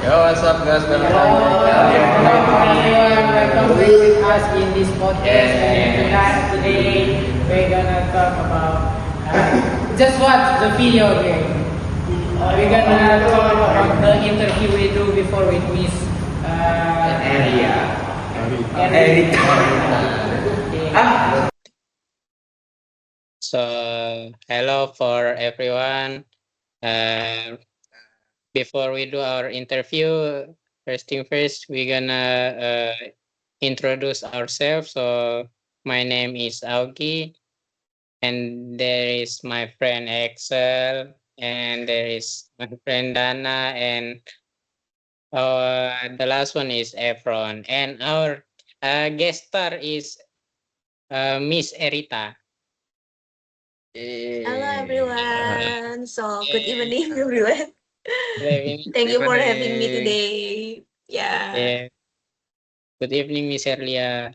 Yo, what's up guys? Welcome Welcome back with us in this podcast. And Yes. today we're gonna talk about just watch the video game. We're gonna talk about the interview we do before with Miss Area. Eric. So, hello for everyone. Before we do our interview, first thing first, we're gonna introduce ourselves. So, my name is Augie, and there is my friend Excel, and there is my friend Dana, and the last one is Efron, and our guest star is Miss Erita. Hello everyone. So good Yeah. evening everyone. Thank you for having me today. Yeah. Yeah. Good evening, Miss Erlia.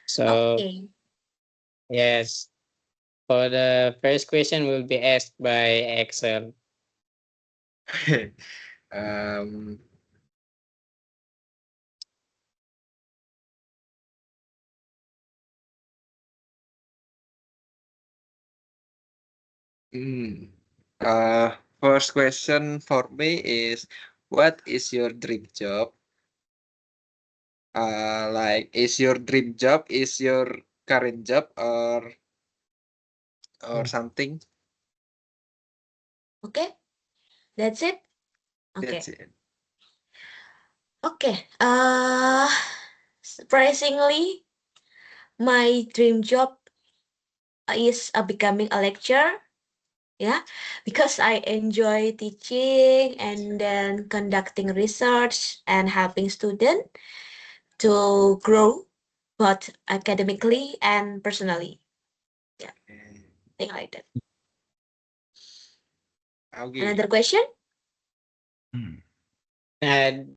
So, Okay. yes, for the first question will be asked by Excel. um, hmm. First question for me is, what is your dream job? Is your dream job is your current job or something? Okay. That's it. That's Okay. it. Okay. Surprisingly, my dream job is becoming a lecturer. Yeah, because I enjoy teaching and then conducting research and helping students to grow both academically and personally. Yeah, thing like that. Okay. Another question? And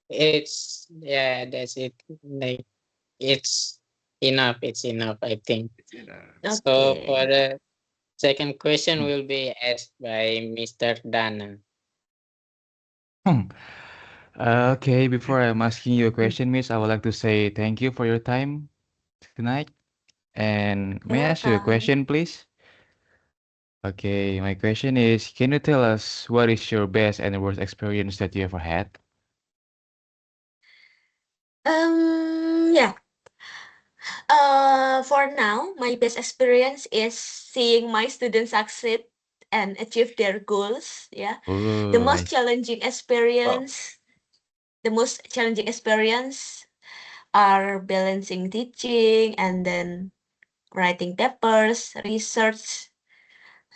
that's it. Like, it's enough. It's enough, I think. So, Okay. for the second question will be asked by Mr. Dana. Hmm. Okay, before I'm asking you a question, Miss, I would like to say thank you for your time tonight. And You're may I ask you a welcome. question, please? Okay, my question is, can you tell us what is your best and worst experience that you ever had? Yeah. For now, my best experience is seeing my students succeed and achieve their goals. Yeah. The Oh, most challenging experience, the most challenging experience are balancing teaching and then writing papers, research,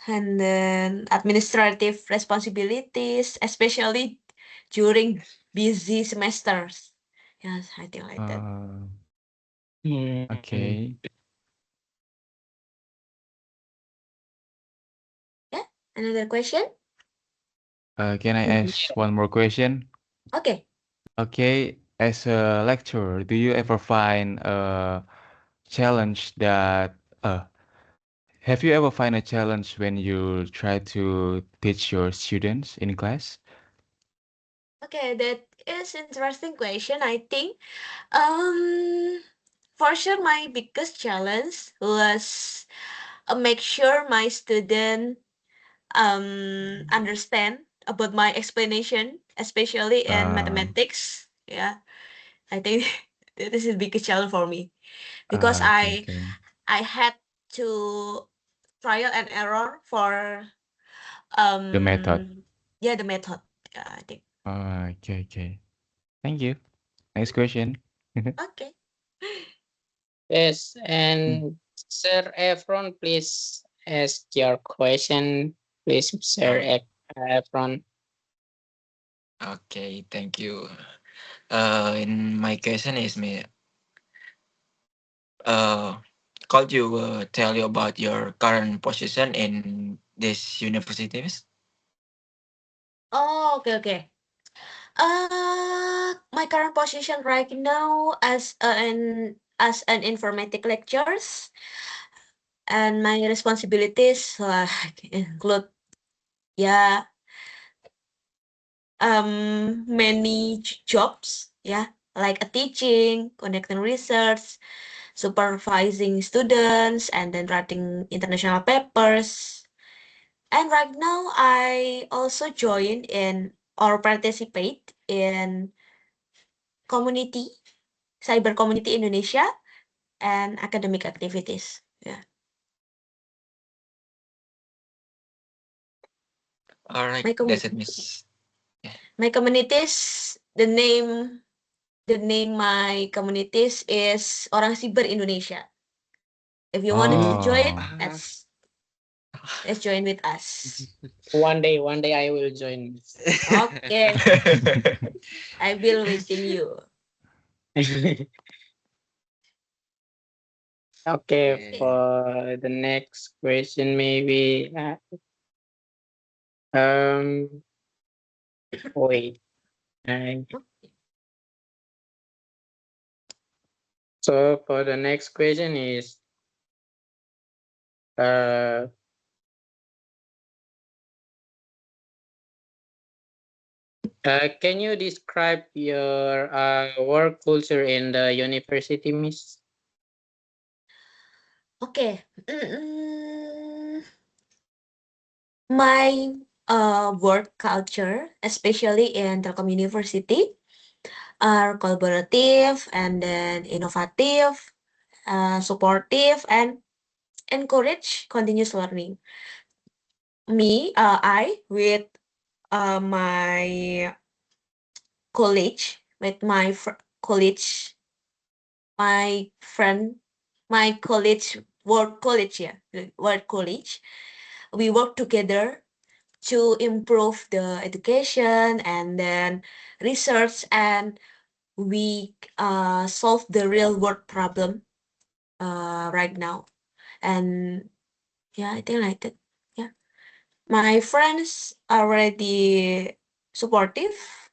and then administrative responsibilities, especially during busy semesters. Yes, I think like that. Mm. okay. Yeah. Another question? Can I ask one more question? Okay. Okay, as a lecturer, do you ever find a challenge that have you ever find a challenge when you try to teach your students in class? Okay, that is interesting question. I think um for sure my biggest challenge was make sure my student understand about my explanation, especially in Uh, mathematics. Yeah, I think that is the biggest challenge for me because okay, okay. I had to trial and error for The method. yeah, the method. Yeah, I think. Okay, okay. Thank you. Next question. Okay. Yes, Mm. and Sir Efron, please ask your question. Please, Sir Efron. Okay, thank you. In my question is me. Uh, could you tell you about your current position in this universities? Oh, okay, okay. My current position right now as an informatic lectures, and my responsibilities include, yeah, many jobs, yeah, like a teaching, conducting research, supervising students, and then writing international papers. And right now, I also join in or participate in community, cyber community Indonesia, and academic activities. Yeah. All right, My that's it, community. Miss. My communities, the name my communities is Orang Siber Indonesia. If you wanted to join, Oh, let's join with us. One day I will join. Okay, I will waiting you. Okay, for the next question, maybe. Wait. I- So for the next question is, uh, can you describe your work culture in the university, Miss? Okay. My work culture, especially in Telkom University, are collaborative and then innovative, supportive, and encourage continuous learning. I with my college, with my college, my friend, my college, work college, yeah, work college. We work together to improve the education and then research, and we solve the real world problem right now. And yeah, I think like that. Yeah, my friends are already supportive.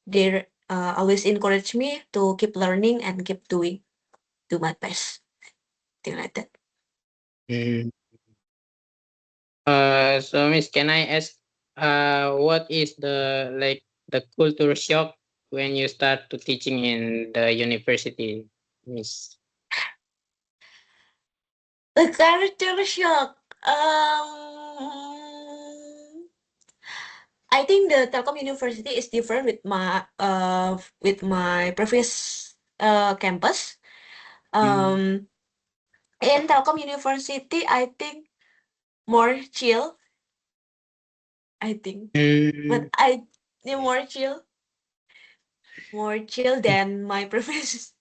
They always encourage me to keep learning and keep do my best. Thing like that. Mm. So Miss, can I ask, what is the culture shock when you start to teaching in the university, Miss? The character shock. I think the Telkom University is different with my previous campus. In Telkom University, I think more chill. I think, but Mm. more chill than my previous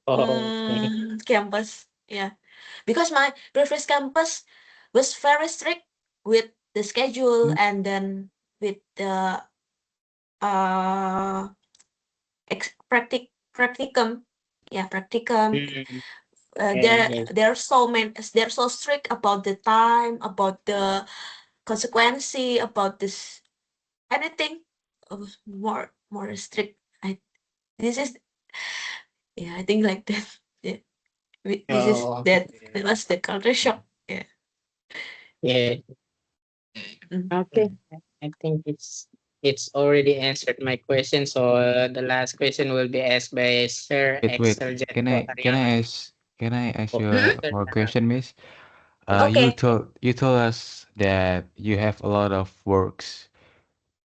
Oh, okay. campus. Yeah, because my previous campus was very strict with the schedule and then with the uh practicum. Yeah, practicum. Mm. They're Okay. they're so strict about the time, about the consequence, about this anything. More strict. This is yeah, I think like that. Yeah, this is Oh, that was the culture shock. Yeah. yeah. Mm. Okay. I think it's already answered my question. So the last question will be asked by Sir wait. Excel Can Jetco I can I Ariano. ask can I ask Oh, you Hmm? more sir. question, Miss? Okay. You told us that you have a lot of works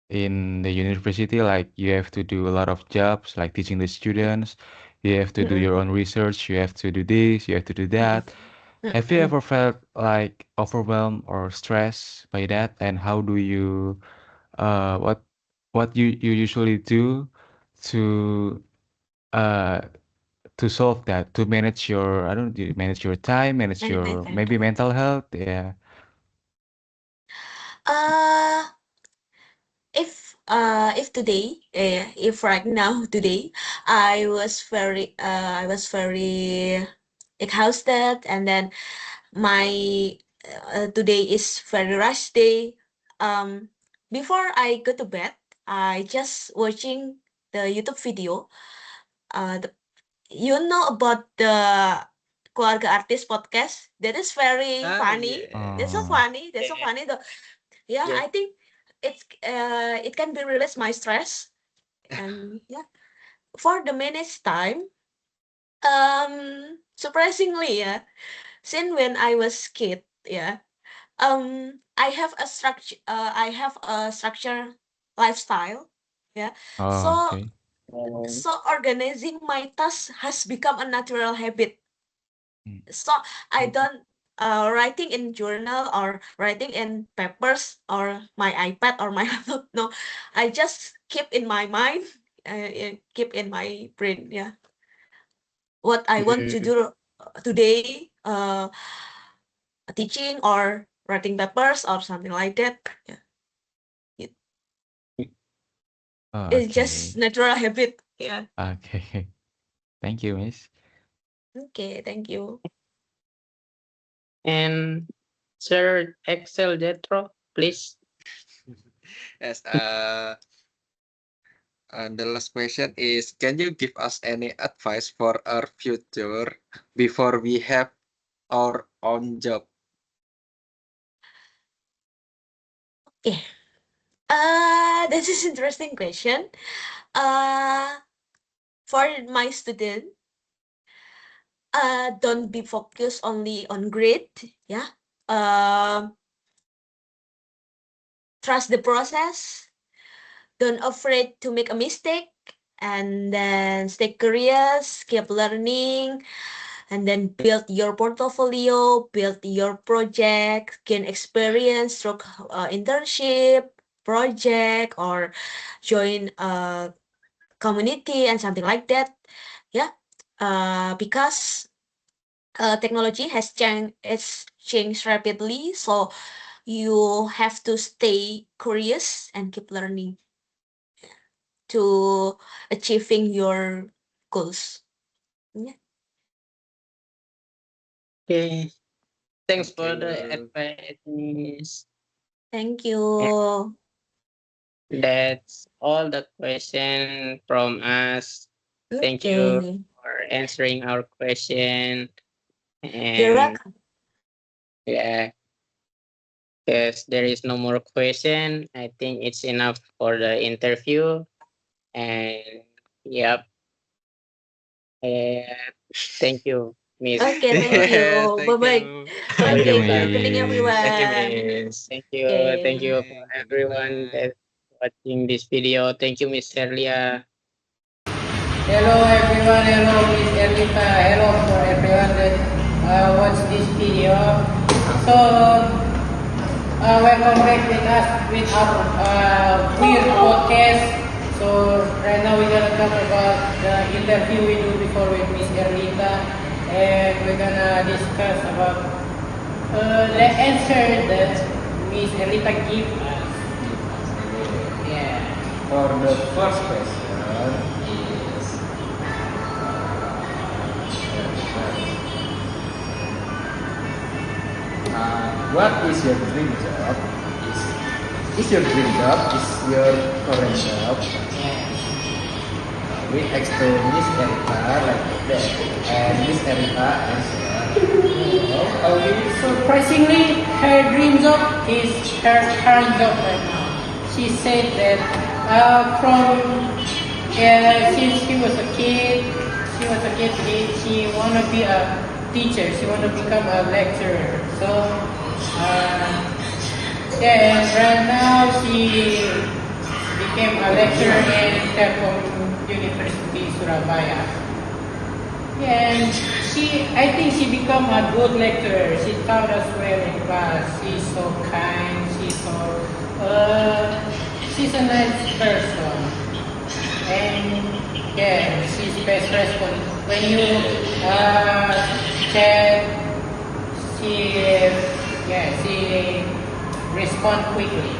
in the university, like you have to do a lot of jobs, like teaching the students. You have to do Mm-mm. your own research. You have to do this. You have to do Mm-mm. that. Have you Mm-mm. ever felt like overwhelmed or stressed by that? And how do you uh what you usually do to uh to solve that, to manage your, I don't know, manage your time, manage Many my your time. maybe mental health? Yeah. Uh, if today, if right now today, I was very exhausted, and then my today is very rush day. Um, before I go to bed, I just watching the YouTube video. The, you know about the keluarga artis podcast? That is very funny. Yeah. That's so Oh, funny. That's so funny. Though. Yeah, Yeah. I think it can be release my stress. And yeah, for the manage time, surprisingly, yeah, since when I was kid, yeah, I have a structure lifestyle, yeah. Oh, So okay. organizing my tasks has become a natural habit. Mm. So I don't writing in journal or writing in papers or my iPad or my laptop. No, I just keep in my mind, keep in my brain. Yeah, what I want to Mm. do today, teaching or writing papers or something like that. Yeah, it, Oh, it's just okay. natural habit. Yeah. Okay. Thank you, Miss. Okay. Thank you. And Sir Excel Jetro, please. Yes. The last question is, can you give us any advice for our future before we have our own job? Okay. This is interesting question. For my student, don't be focused only on grade. Yeah. Um, trust the process. Don't afraid to make a mistake. And then stay curious, keep learning, and then build your portfolio, build your project, gain experience through internship, project, or join a community and something like that. Yeah, because technology has changed rapidly, so you have to stay curious and keep learning to achieving your goals. Yeah. Okay. Thanks Thank for the you. advice, Miss. Thank And you. that's all the question from us. Thank you Okay. for answering our question. You're And welcome. yeah, because there is no more question, I think it's enough for the interview. And yep, and thank you, Miss. Okay, thank For you. Yes, Bye thank bye. you. Thank you, Okay, your good time. evening, Miss. Thank you, everyone. Miss. Thank Okay. you for Thank you. everyone Bye-bye. that watching this video. Thank you, Miss Serlia. Hello everyone, hello Miss Erlita, hello for everyone that watch this video. So, welcome back with us with our weird podcast. So, right now we're gonna talk about the interview we do before with Miss Erlita, and we're gonna discuss about the answer that Miss Erlita gave us. Yeah. For the first question is what is your dream job? Is your dream job is your current job? We asked to Miss Erika like that, and Miss Erika answered, Surprisingly, her dream job is her current job right now. She said that since she was a kid, she wanna be a teacher. She wanna become a lecturer. So yeah, and right now she became a lecturer in Telkom University Surabaya. Yeah, and I think she become a good lecturer. She taught us well in class. She's so kind. She's a nice person. And yeah, she's best respond. When you chat, she, she respond quickly.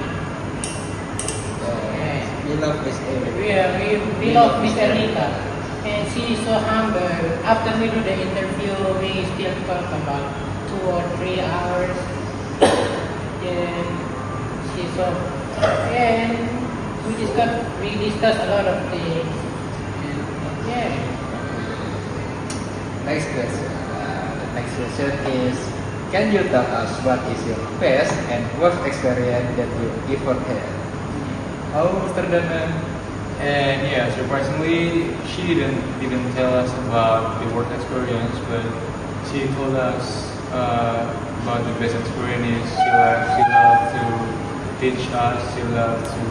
Yeah. we love Miss Erika. We love Miss Erika. And she is so humble. After we do the interview, we still talk about 2 or 3 hours. And she's so, and we discuss a lot of things. And yeah. Next question. The next question is, can you tell us what is your best and worst experience that you ever had? Oh, Mr. Dana. And yeah, surprisingly, she didn't tell us about the work experience, but she told us about the best experience. She loved to teach us. She loved to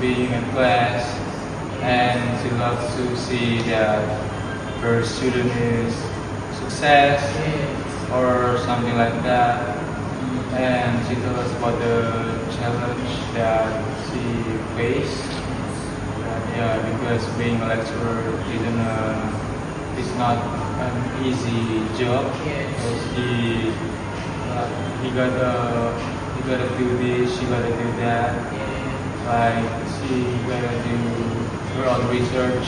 being in class, and she loves to see that her student is success or something like that. And she told us about the challenge that she faced. Yeah, because being a lecturer is not an easy job. Because he gotta do this, she gotta do that. Like she gotta do her own research.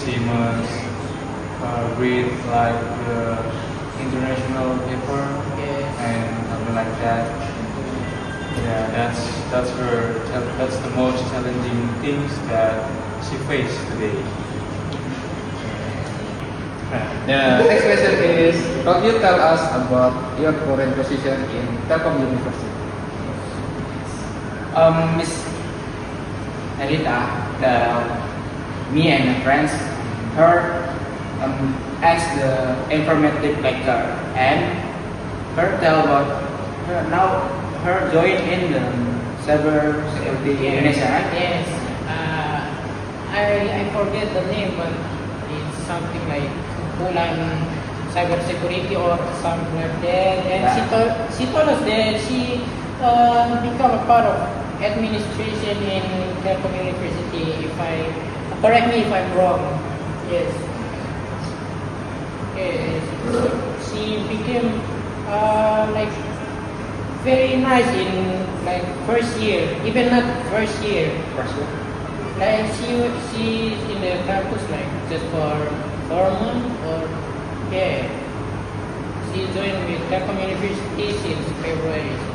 She must read like the international paper and something like that. Yeah, that's the most challenging things that she faced today. The next question is, could you tell us about your current position in Telkom University? Miss Elita, me and my friends, her as the informative lecturer, and her tell about her join in the cyber security Indonesia, right? Yes. I forget the name, but it's something like Bulan Cybersecurity or something like that. And she told us that she become a part of administration in Telkom University. Correct me if I'm wrong. Yes. Yes. So she became like very nice in like first year, even not first year. Like she's in the campus like just for 4 months or yeah. She joined with Telkom University since February. So,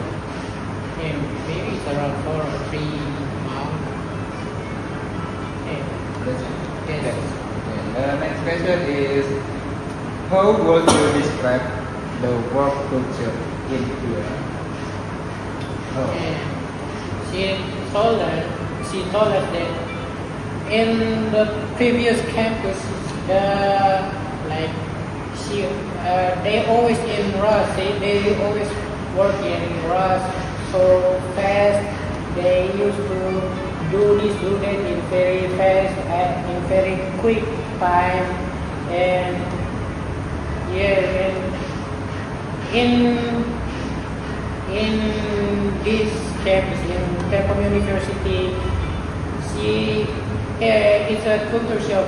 yeah, maybe it's around 4 or 3 months. Yeah. Yes. The next question is, how would you describe the work culture in here? Oh. And she told us that in the previous campus, like they always in rush. They always work in rush so fast. They used to do this, do that in very fast, in very quick time, and yeah, and in this campus in Telkom University, it's a culture shock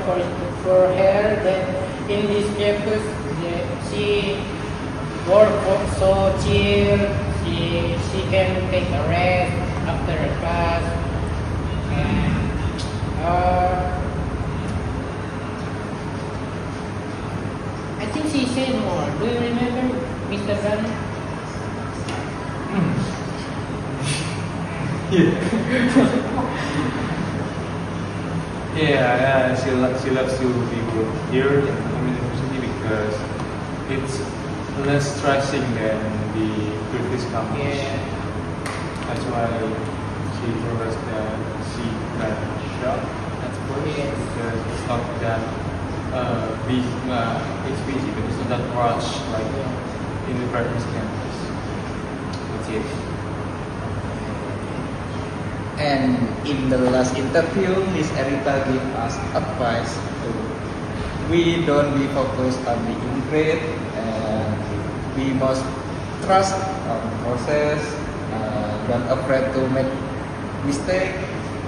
for her that in this campus she work so chill. She can take a rest after a class, and I think she said more. Do you remember, Mr. Rana? Yeah, she loves to be here in the university because it's less stressing than the previous campus. Yeah. That's why she told us that she got shocked at first Yes. because it's not that busy. It's busy, but it's not that rush like in the previous campus. That's it. And in the last interview, Miss Erita gave us advice to we don't be focused on the grade, and we must trust our process, don't afraid to make mistake,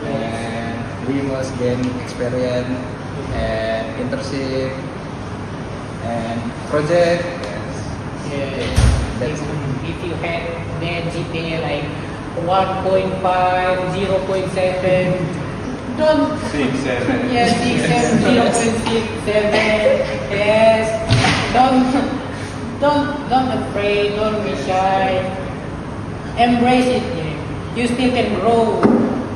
and we must gain experience and internship and project. Yes. Yeah. That's If you had that GPA like 1.5, 0.7, don't 6, 7. yeah, 6, 7, 0.67. Yes. Don't afraid, don't be shy. Embrace it. Yeah. You still can grow.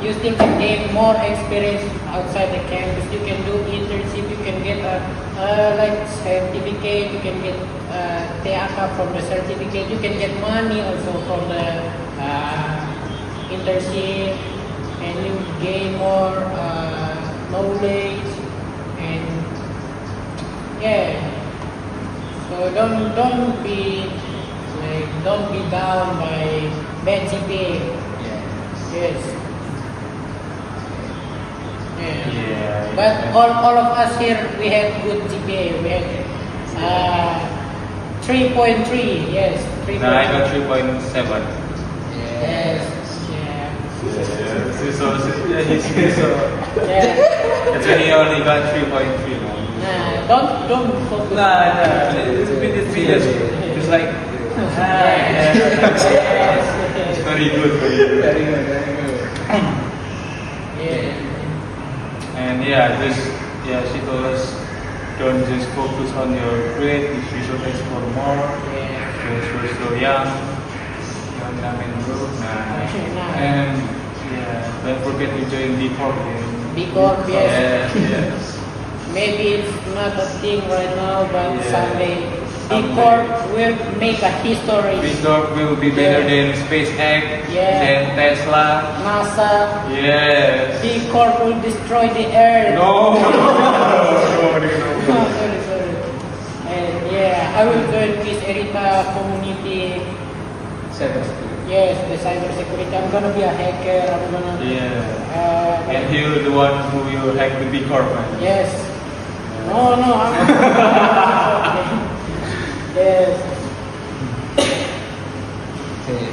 You still can gain more experience outside the campus. You can do internship. You can get a like certificate. You can get TAK from the certificate. You can get money also from the internship, and you gain more knowledge, and yeah. So don't be down by bad GPA. Yes. Yeah. Yeah. But all of us here, we have good GPA. We have 3.3. Yes, 3.3. Now I got 3.7. Yes. Yeah. He's so. Yeah. That's when he only got 3.3. Don't focus. Nah. It's like. It's very good. Very good, very good. Yeah. And she told us, don't just focus on your grade, you should explore more. Yeah. Because we're still young, bro. And don't forget to join B Corp. B Corp, yes. Yes. Maybe it's not a thing right now, but Yeah. someday B Someday. Corp will make a history. B Corp will be better than SpaceX, Yeah. than Tesla. NASA. Yes. B Corp will destroy the earth. No. Sorry. And yeah, I will join Miss Erita community. Cybersecurity. Yes, the cyber security. I'm gonna be a hacker. I'm gonna. Yeah. And you're the one who will hack the B Corp. Man. Yes. No, I'm. Yes. Okay.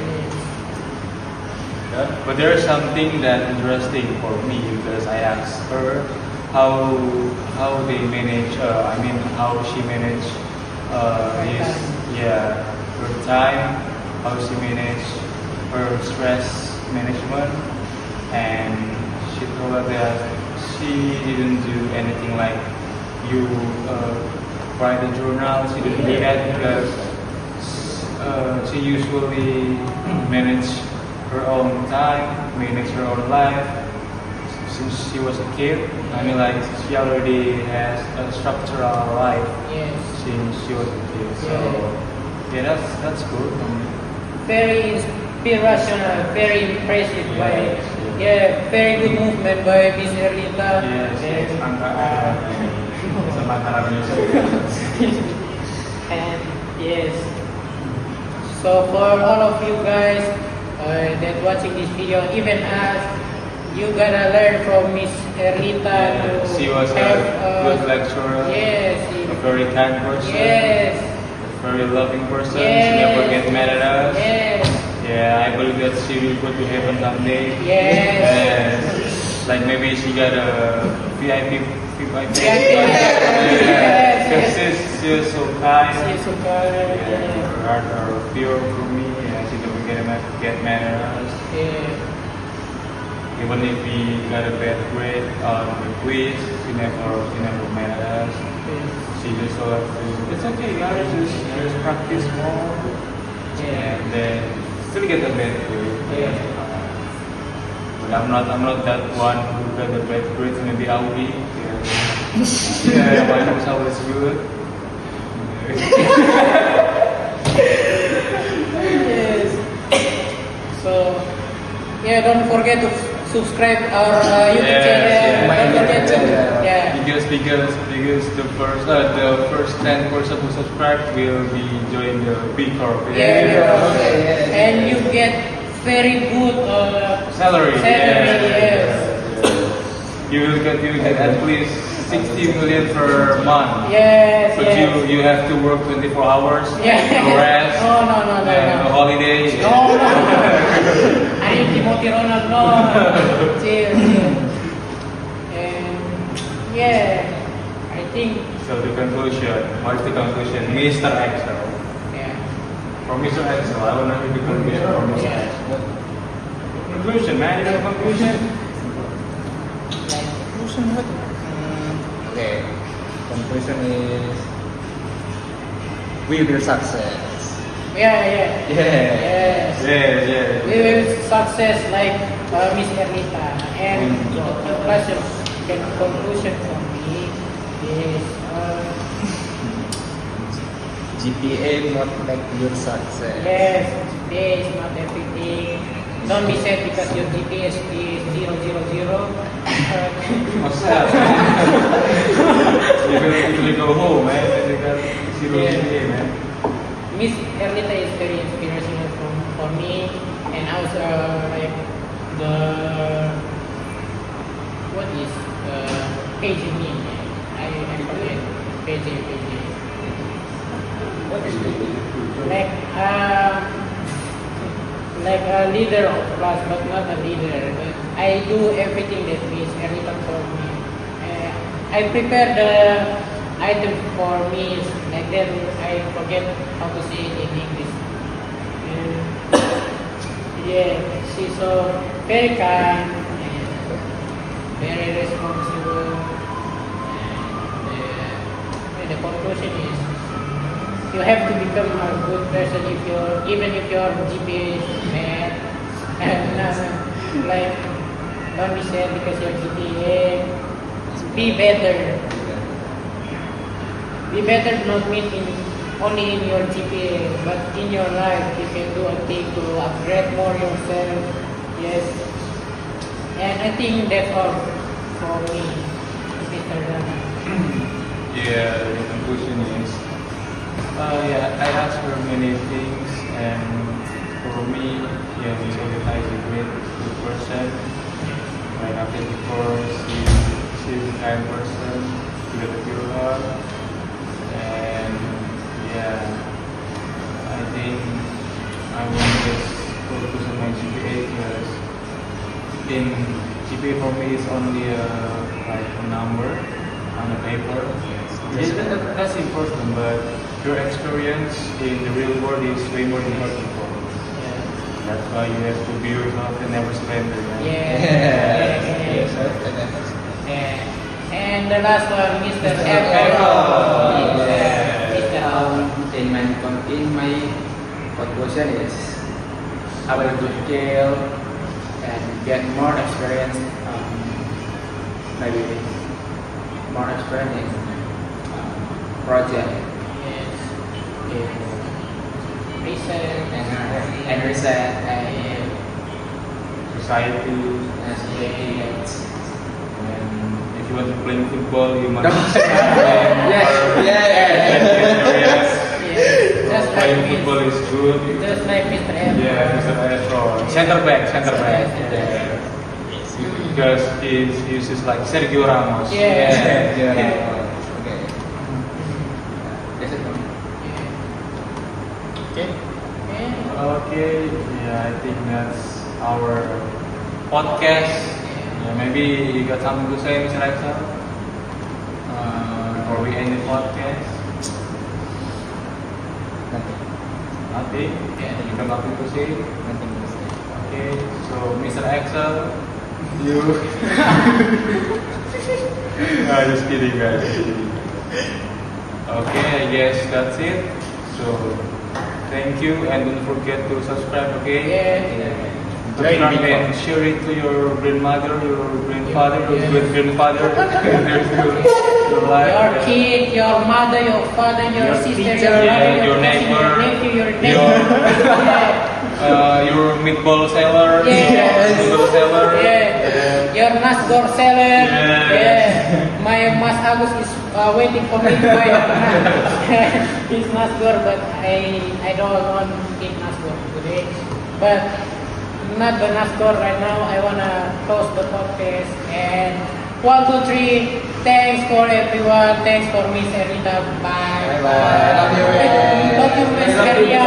But there is something that interesting for me because I asked her how they manage. How she manage her time, how she manage her stress management, and she told us that she didn't do anything like you write a journal. She didn't do that because she usually manage her own time, manage her own life. Since she was a kid, she already has a structural life Yes. since she was a kid. So that's good for me. Very inspirational, very impressive by. Yes. Yeah, very good movement by Miss Erlita. Yes, And yes. So for all of you guys that watching this video, even us, you gotta learn from Miss Erlita to She was a have, good lecturer, Yes. a very kind person, Yes. a very loving person. Yes. She never get mad at us. Yes. Yeah, I believe that she will go to heaven someday. Yes. Like maybe she got a VIP. Yes. She was so kind. She's so kind. Her heart are pure for me. Yeah, she never get mad at us. Yeah. Even if we got a bad grade on the quiz, she never mad at us. She just told us, it's okay, guys, just practice more. Yeah. And then still get a bad grade. Yeah. But I'm not that one who got a bad grade. Maybe Audi. Yeah, mine was always good. Yes. So yeah, don't forget to subscribe our YouTube Yes, channel. yeah. Don't forget to Because the first 10 person who subscribe will be join the B Corp. Yeah. And you get very good Salary. Yes. You will get at least 60 million per month. Yes. But yes. you have to work 24 hours. Yeah. No rest. No. No holiday. No. I need Timothy Ronald. No. Chill. And yeah, I think So the conclusion. What is the conclusion? Mr. Excel. yeah. For Mr. Excel, I want to hear the conclusion for Mr. Yeah. Excel. Conclusion, man. You have a conclusion? Okay. Conclusion is we will success. Yeah. Yeah. Yes. Yeah. We will success like Miss Ernita. And the conclusion for me is GPA not make your success. yes, today is not everything. Don't be sad because your GPS is 000. What's that? You can actually go home, man. And you got zero Yeah. GPA, man. Miss Erlita is very inspirational for me, and also like the what is page me? I forget page. Like a leader of class, but not a leader. But I do everything that Miss Erlita told me. I prepare the item for me, and then I forget how to say it in English. Yeah, she's so very kind and very responsible. And the conclusion is you have to become a good person even if your GPA is bad. And like don't be sad because your GPA. Be better. Be better not mean only in your GPA, but in your life you can do a thing to upgrade more yourself. Yes. And I think that's all for me, Mr. Dana. Yeah, the conclusion is, I asked her many things, and for me, yeah, Miss Erlita is a good person. Like after before, she's a kind person, she got a pure heart, and yeah, I think I want to just focus on my GPA because in GPA for me is only like a number on a paper. Yes, that's important, but your experience in the real world is way more important for you. That's why you have to be yourself and never surrender. Right? Yeah. And the last one, Mr. Echo. In my conclusion is I will to scale and get more experience, maybe more experience in project, in Research. and research and Society. society. And if you want to play football, you must. Yes. Just like Playing football is good. Just like Mr. Echo. Yeah, Mr. Astro. Center back. Yeah. Because he uses like Sergio Ramos. Yeah. Okay, yeah, I think that's our podcast. Yeah, maybe you got something to say, Mr. Axel? Before we end the podcast? Nothing? You got nothing to say? Okay, so Mr. Axel, you... just kidding, guys. Okay, I guess that's it. So, thank you, and don't forget to subscribe, okay? Subscribe and share it to your grandmother, your grandfather, your great-grandfather, your life. Your kid, your mother, your father, your sister, teacher, your brother, your cousin, neighbor, your nephew, your neighbor. your meatball seller, Yes. noodle seller, Your nasgor seller. Yeah. My Mas Agus is waiting for me to buy his nasgor, but I don't want to eat nasgor today. But not the nasgor right now. I wanna close the podcast and 1, 2, 3. Thanks for everyone. Thanks for Miss Erlita. Bye. Bye. Love you. Love you, Miss Erlita.